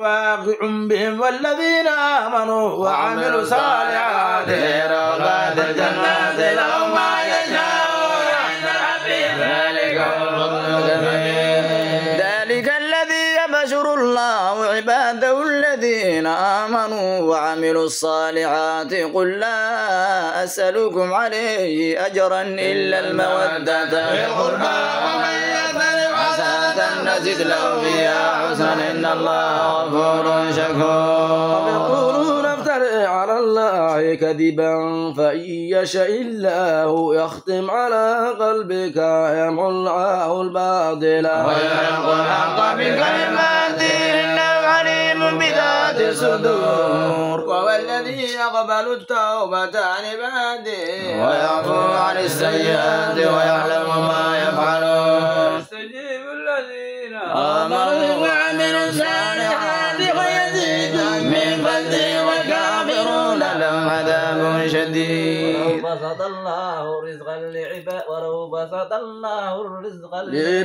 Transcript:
واقع بهم والذين آمنوا وعملوا الصالحات رغبات الجنات لهم ما يشاءون عند ربهم ذلك الذي يبشر الله عباده الذين آمنوا وعملوا الصالحات قل لا أسألكم عليه أجرا إلا المودة في القربى ومن يعمل حسنة نزد له فيها حسنا إن الله غفور شكور. يقولون افترئ على الله كذبا فإن يشاء الله يختم على قلبك يمحو الله الباطل ويحق الحق بكلماته إنه عليم بذات الصدور. وهو الذي يقبل التوبة عن عباده ويعفو عن السيئات ويعلم ما يفعلون. يستجيب الذين آمنوا وعملوا الصالحات ويزيدهم من فضله والكافرون لهم عذاب شديد. ولو بسط الله الرزق